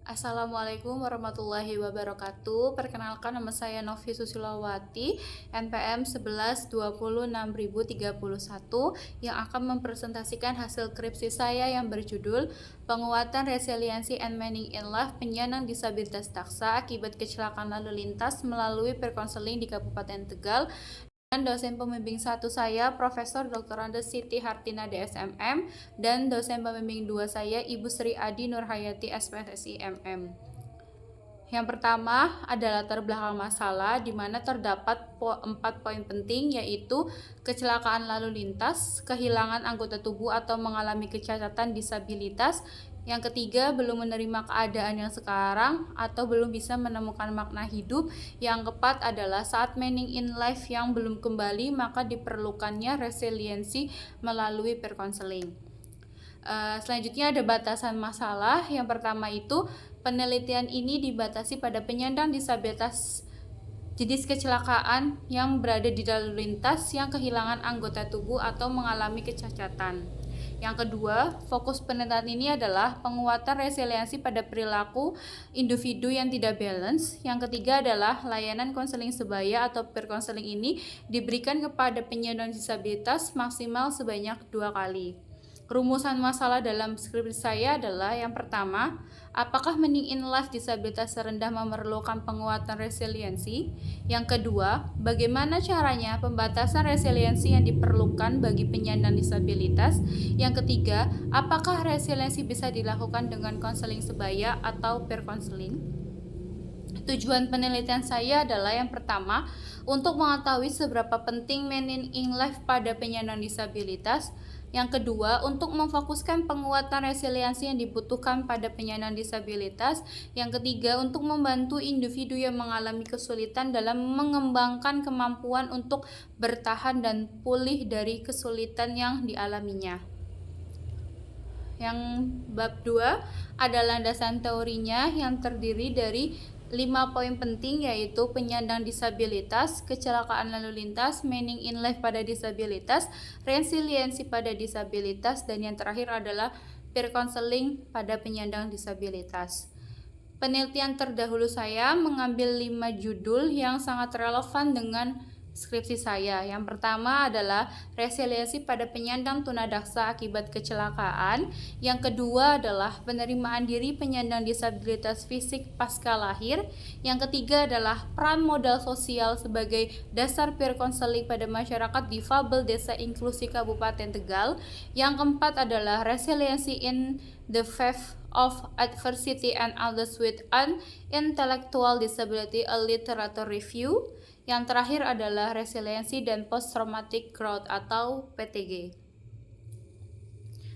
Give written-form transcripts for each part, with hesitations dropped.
Assalamualaikum warahmatullahi wabarakatuh. Perkenalkan, nama saya Novi Susilawati, NPM 11206031, yang akan mempresentasikan hasil skripsi saya yang berjudul Penguatan Resiliensi and Meaning in Life Penyandang Disabilitas Daksa Akibat Kecelakaan Lalu Lintas melalui Perkonseling di Kabupaten Tegal. Dan dosen pembimbing satu saya, Profesor Dr. Andes Siti Hartina DSMM, dan dosen pembimbing dua saya, Ibu Sri Adi Nurhayati SPSSI MM. Yang pertama adalah latar belakang masalah, di mana terdapat 4 poin penting, yaitu kecelakaan lalu lintas, kehilangan anggota tubuh atau mengalami kecacatan disabilitas. Yang ketiga, belum menerima keadaan yang sekarang atau belum bisa menemukan makna hidup. Yang keempat adalah saat meaning in life yang belum kembali, maka diperlukannya resiliensi melalui perkonseling. Selanjutnya ada batasan masalah. Yang pertama itu, penelitian ini dibatasi pada penyandang disabilitas jenis kecelakaan yang berada di lalu lintas yang kehilangan anggota tubuh atau mengalami kecacatan. Yang kedua, fokus penelitian ini adalah penguatan resiliensi pada perilaku individu yang tidak balance. Yang ketiga adalah layanan konseling sebaya atau perkonseling ini diberikan kepada penyandang disabilitas maksimal sebanyak 2 kali. Rumusan masalah dalam skripsi saya adalah yang pertama, apakah meaning in life disabilitas rendah memerlukan penguatan resiliensi? Yang kedua, bagaimana caranya pembatasan resiliensi yang diperlukan bagi penyandang disabilitas? Yang ketiga, apakah resiliensi bisa dilakukan dengan konseling sebaya atau perkonseling? Tujuan penelitian saya adalah yang pertama, untuk mengetahui seberapa penting meaning in life pada penyandang disabilitas. Yang kedua, untuk memfokuskan penguatan resiliensi yang dibutuhkan pada penyandang disabilitas. Yang ketiga, untuk membantu individu yang mengalami kesulitan dalam mengembangkan kemampuan untuk bertahan dan pulih dari kesulitan yang dialaminya. Yang bab 2 adalah landasan teorinya yang terdiri dari 5 poin penting, yaitu penyandang disabilitas, kecelakaan lalu lintas, meaning in life pada disabilitas, resiliensi pada disabilitas, dan yang terakhir adalah peer counseling pada penyandang disabilitas. Penelitian terdahulu saya mengambil 5 judul yang sangat relevan dengan skripsi saya. Yang pertama adalah resiliensi pada penyandang tunadaksa akibat kecelakaan. Yang kedua adalah penerimaan diri penyandang disabilitas fisik pasca lahir. Yang ketiga adalah peran modal sosial sebagai dasar peer counseling pada masyarakat difabel Desa Inklusi Kabupaten Tegal. Yang keempat adalah resiliensi in the face of adversity and others with an intellectual disability, a literature review. Yang terakhir adalah resiliensi dan post traumatic growth atau PTG.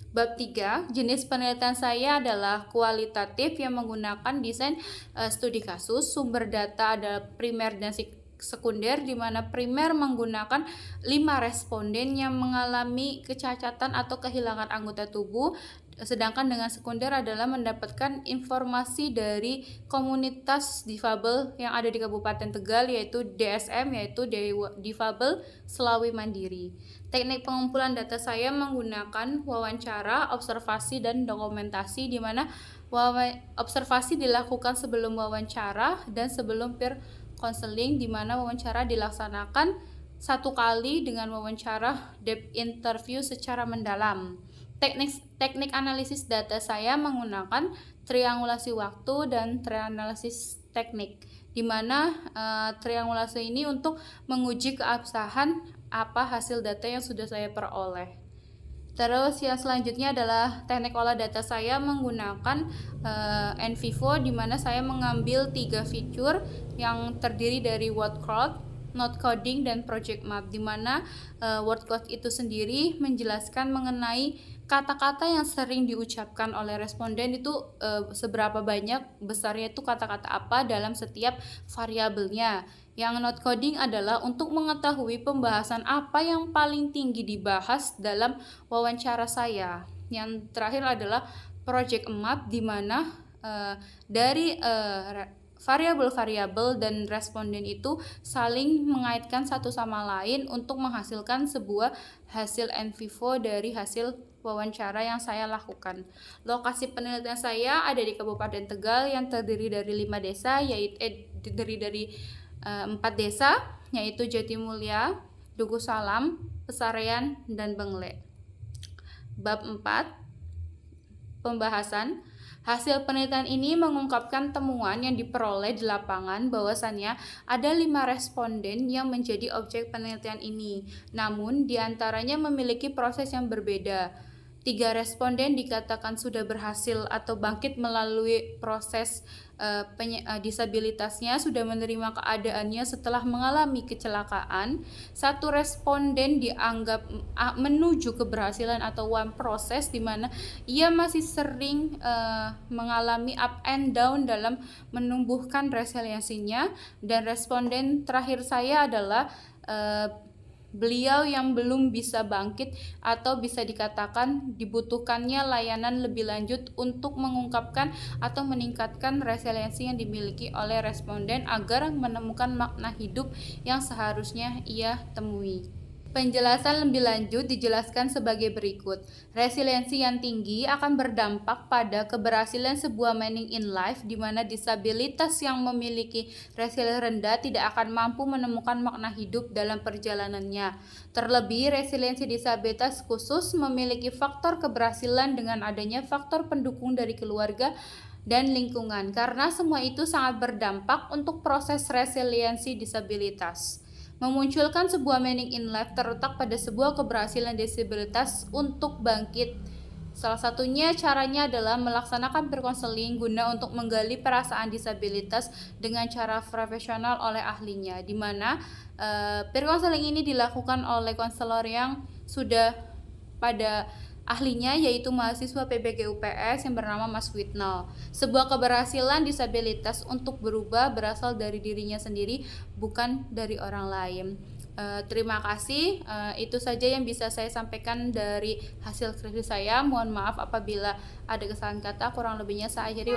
Bab 3, jenis penelitian saya adalah kualitatif yang menggunakan desain studi kasus. Sumber data adalah primer dan sekunder, di mana primer menggunakan 5 responden yang mengalami kecacatan atau kehilangan anggota tubuh, sedangkan dengan sekunder adalah mendapatkan informasi dari komunitas difabel yang ada di Kabupaten Tegal, yaitu DSM, yaitu Difabel Selawi Mandiri. Teknik pengumpulan data saya menggunakan wawancara, observasi, dan dokumentasi, di mana observasi dilakukan sebelum wawancara dan sebelum peer counseling, di mana wawancara dilaksanakan 1 kali dengan wawancara depth interview secara mendalam. Teknik analisis data saya menggunakan triangulasi waktu dan trianalisis teknik, di mana triangulasi ini untuk menguji keabsahan apa hasil data yang sudah saya peroleh. Terus yang selanjutnya adalah teknik olah data saya menggunakan NVivo, di mana saya mengambil 3 fitur yang terdiri dari word cloud, node coding, dan project map, di mana word cloud itu sendiri menjelaskan mengenai kata-kata yang sering diucapkan oleh responden itu seberapa banyak besarnya itu kata-kata apa dalam setiap variabelnya. Yang node coding adalah untuk mengetahui pembahasan apa yang paling tinggi dibahas dalam wawancara saya. Yang terakhir adalah project map, di mana dari variabel-variabel dan responden itu saling mengaitkan satu sama lain untuk menghasilkan sebuah hasil in vivo dari hasil wawancara yang saya lakukan. Lokasi penelitian saya ada di Kabupaten Tegal yang terdiri dari 5 desa, yaitu dari 4 desa, yaitu Jatimulya, Duku Salam, Pesarean, dan Bengle. Bab 4, pembahasan. Hasil penelitian ini mengungkapkan temuan yang diperoleh di lapangan bahwasannya ada 5 responden yang menjadi objek penelitian ini. Namun, diantaranya memiliki proses yang berbeda. 3 responden dikatakan sudah berhasil atau bangkit melalui proses disabilitasnya, sudah menerima keadaannya setelah mengalami kecelakaan. 1 responden dianggap menuju keberhasilan atau one proses, di mana ia masih sering mengalami up and down dalam menumbuhkan resiliensinya. Dan responden terakhir saya adalah beliau yang belum bisa bangkit atau bisa dikatakan dibutuhkannya layanan lebih lanjut untuk mengungkapkan atau meningkatkan resiliensi yang dimiliki oleh responden agar menemukan makna hidup yang seharusnya ia temui. Penjelasan lebih lanjut dijelaskan sebagai berikut. Resiliensi yang tinggi akan berdampak pada keberhasilan sebuah meaning in life, di mana disabilitas yang memiliki resiliensi rendah tidak akan mampu menemukan makna hidup dalam perjalanannya. Terlebih, resiliensi disabilitas khusus memiliki faktor keberhasilan dengan adanya faktor pendukung dari keluarga dan lingkungan, karena semua itu sangat berdampak untuk proses resiliensi disabilitas. Memunculkan sebuah meaning in life terletak pada sebuah keberhasilan disabilitas untuk bangkit. Salah satunya caranya adalah melaksanakan perkonseling guna untuk menggali perasaan disabilitas dengan cara profesional oleh ahlinya, di mana perkonseling ini dilakukan oleh konselor yang sudah pada ahlinya, yaitu mahasiswa PBG UPS yang bernama Mas Witnal. Sebuah keberhasilan disabilitas untuk berubah berasal dari dirinya sendiri, bukan dari orang lain. Terima kasih. Itu saja yang bisa saya sampaikan dari hasil skripsi saya. Mohon maaf apabila ada kesalahan kata, kurang lebihnya saya akhiri.